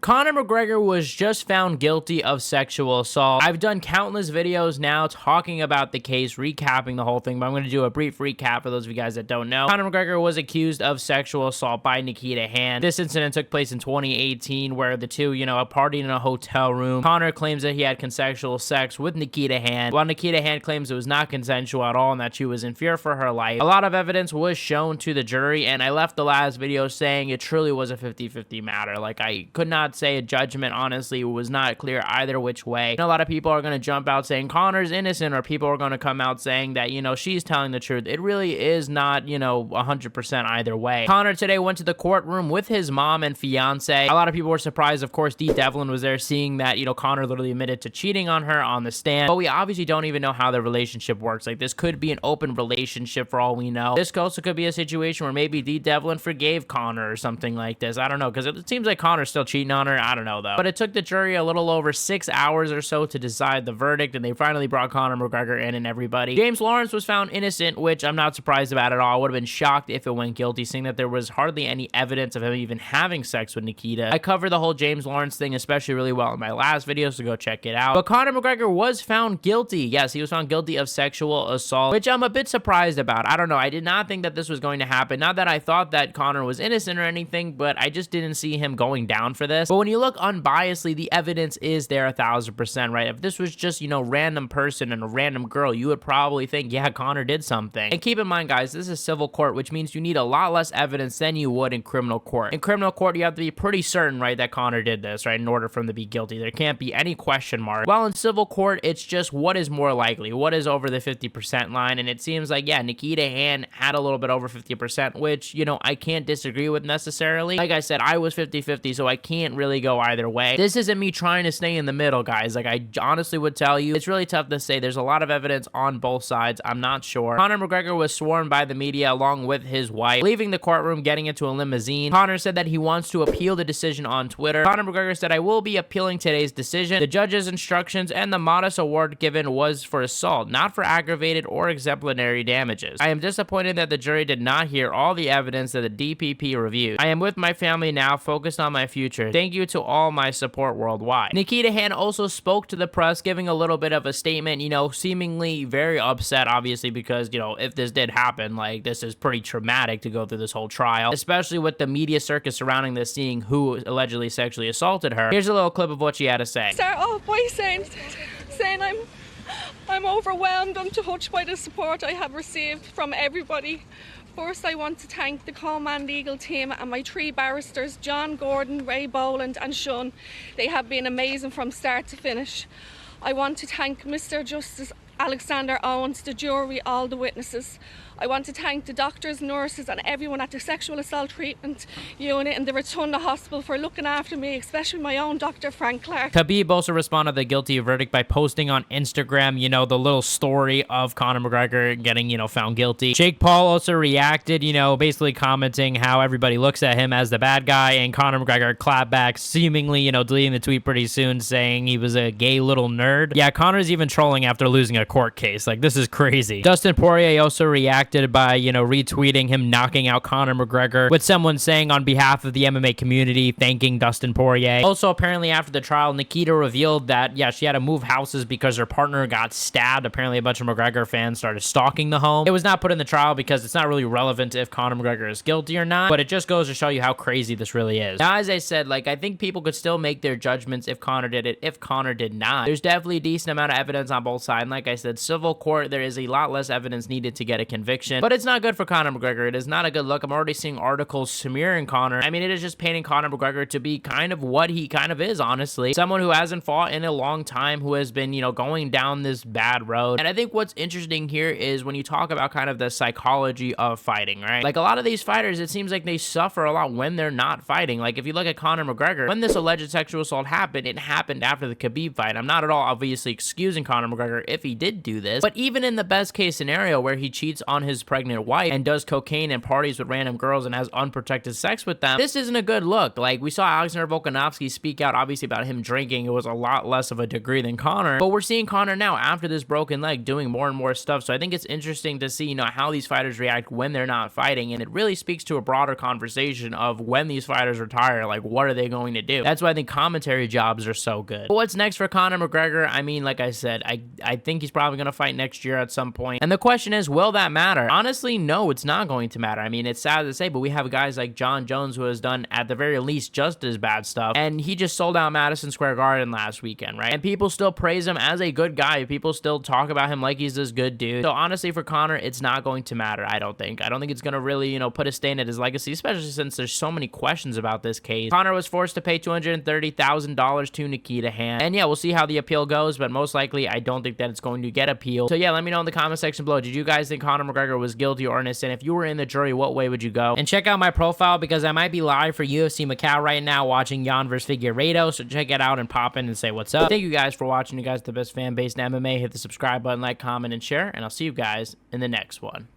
Conor McGregor was just found guilty of sexual assault. I've done countless videos now talking about the case, recapping the whole thing, but I'm going to do a brief recap for those of you guys that don't know. Conor McGregor was accused of sexual assault by Nikita Hand. This incident took place in 2018 where the two, partied in a hotel room. Conor claims that he had consensual sex with Nikita Hand, while Nikita Hand claims it was not consensual at all and that she was in fear for her life. A lot of evidence was shown to the jury, and I left the last video saying it truly was a 50-50 matter. Like, I could not say a judgment, honestly. It was not clear either which way. And a lot of people are going to jump out saying Conor's innocent, or people are going to come out saying that, she's telling the truth. It really is not, 100% either way. Conor today went to the courtroom with his mom and fiance. A lot of people were surprised. Of course, Devlin was there, seeing that, Conor literally admitted to cheating on her on the stand. But we obviously don't even know how the relationship works. Like, this could be an open relationship for all we know. This also could be a situation where maybe Devlin forgave Conor or something like this. I don't know, because it seems like Conor's still cheating on her. I don't know, though. But it took the jury a little over 6 hours or so to decide the verdict, and they finally brought Conor McGregor in and everybody. James Lawrence was found innocent, which I'm not surprised about at all. I would have been shocked if it went guilty, seeing that there was hardly any evidence of him even having sex with Nikita. I covered the whole James Lawrence thing especially really well in my last video, so go check it out. But Conor McGregor was found guilty. Yes, he was found guilty of sexual assault, which I'm a bit surprised about. I don't know. I did not think that this was going to happen. Not that I thought that Conor was innocent or anything, but I just didn't see him going down for this. But when you look unbiasedly, the evidence is there 1000%, right? If this was just, random person and a random girl, you would probably think, yeah, Conor did something. And keep in mind, guys, this is civil court, which means you need a lot less evidence than you would in criminal court. In criminal court, you have to be pretty certain, right, that Conor did this, right, in order for him to be guilty. There can't be any question mark. While in civil court, it's just what is more likely, what is over the 50% line, and it seems like, yeah, Nikita Hand had a little bit over 50%, which, I can't disagree with necessarily. Like I said, I was 50-50, so I can't really go either way. This isn't me trying to stay in the middle, guys. Like, I honestly would tell you, it's really tough to say. There's a lot of evidence on both sides. I'm not sure. Conor McGregor was sworn by the media along with his wife, leaving the courtroom, getting into a limousine. Conor said that he wants to appeal the decision on Twitter. Conor McGregor said, "I will be appealing today's decision. The judge's instructions and the modest award given was for assault, not for aggravated or exemplary damages. I am disappointed that the jury did not hear all the evidence that the DPP reviewed. I am with my family now, focused on my future. Thank you to all my support worldwide." Nikita Hand also spoke to the press, giving a little bit of a statement, seemingly very upset, obviously, because, if this did happen, like, this is pretty traumatic to go through this whole trial, especially with the media circus surrounding this, seeing who allegedly sexually assaulted her. Here's a little clip of what she had to say. Start off by saying I'm overwhelmed. I'm touched by the support I have received from everybody. First, I want to thank the Coleman legal team and my 3 barristers, John Gordon, Ray Boland and Sean. They have been amazing from start to finish. I want to thank Mr. Justice Alexander Owens, the jury, all the witnesses. I want to thank the doctors, nurses and everyone at the sexual assault treatment unit in the Rotunda Hospital for looking after me, especially my own Dr. Frank Clark. Khabib also responded to the guilty verdict by posting on Instagram, the little story of Conor McGregor getting, found guilty. Jake Paul also reacted, basically commenting how everybody looks at him as the bad guy, and Conor McGregor clapped back, seemingly, deleting the tweet pretty soon, saying he was a gay little nerd. Yeah, Conor's even trolling after losing a court case. Like, this is crazy. Dustin Poirier also reacted by, retweeting him knocking out Conor McGregor, with someone saying on behalf of the MMA community, thanking Dustin Poirier. Also, apparently after the trial, Nikita revealed that, yeah, she had to move houses because her partner got stabbed. Apparently a bunch of McGregor fans started stalking the home. It was not put in the trial because it's not really relevant if Conor McGregor is guilty or not, but it just goes to show you how crazy this really is. Now, as I said, like, I think people could still make their judgments if Conor did it, if Conor did not. There's definitely a decent amount of evidence on both sides. And like I said, civil court, there is a lot less evidence needed to get a conviction. But it's not good for Conor McGregor. It is not a good look. I'm already seeing articles smearing Conor. I mean, it is just painting Conor McGregor to be kind of what he kind of is, honestly. Someone who hasn't fought in a long time, who has been, going down this bad road. And I think what's interesting here is when you talk about kind of the psychology of fighting, right? Like, a lot of these fighters, it seems like they suffer a lot when they're not fighting. Like, if you look at Conor McGregor, when this alleged sexual assault happened, it happened after the Khabib fight. I'm not at all obviously excusing Conor McGregor if he did do this, but even in the best case scenario where he cheats on his pregnant wife and does cocaine and parties with random girls and has unprotected sex with them, this isn't a good look. Like, we saw Alexander Volkanovski speak out, obviously, about him drinking. It was a lot less of a degree than Conor, but we're seeing Conor now, after this broken leg, doing more and more stuff. So I think it's interesting to see, you know, how these fighters react when they're not fighting, and it really speaks to a broader conversation of when these fighters retire, like, what are they going to do? That's why I think commentary jobs are so good. But what's next for Conor McGregor? I mean, like I said, I think he's probably going to fight next year at some point. And the question is, will that matter? Honestly, no, it's not going to matter. I mean, it's sad to say, but we have guys like John Jones who has done, at the very least, just as bad stuff. And he just sold out Madison Square Garden last weekend, right? And people still praise him as a good guy. People still talk about him like he's this good dude. So honestly, for Conor, it's not going to matter, I don't think. I don't think it's going to really, you know, put a stain at his legacy, especially since there's so many questions about this case. Conor was forced to pay $230,000 to Nikita Hand. And yeah, we'll see how the appeal goes, but most likely, I don't think that it's going to get appealed. So yeah, let me know in the comment section below. Did you guys think Conor McGregor was guilty or innocent? If you were in the jury, what way would you go? And check out my profile, because I might be live for UFC Macau right now watching Jan vs. Figueiredo, so check it out and pop in and say what's up. Thank you guys for watching. You guys are the best fan base in MMA. Hit the subscribe button, like, comment, and share, and I'll see you guys in the next one.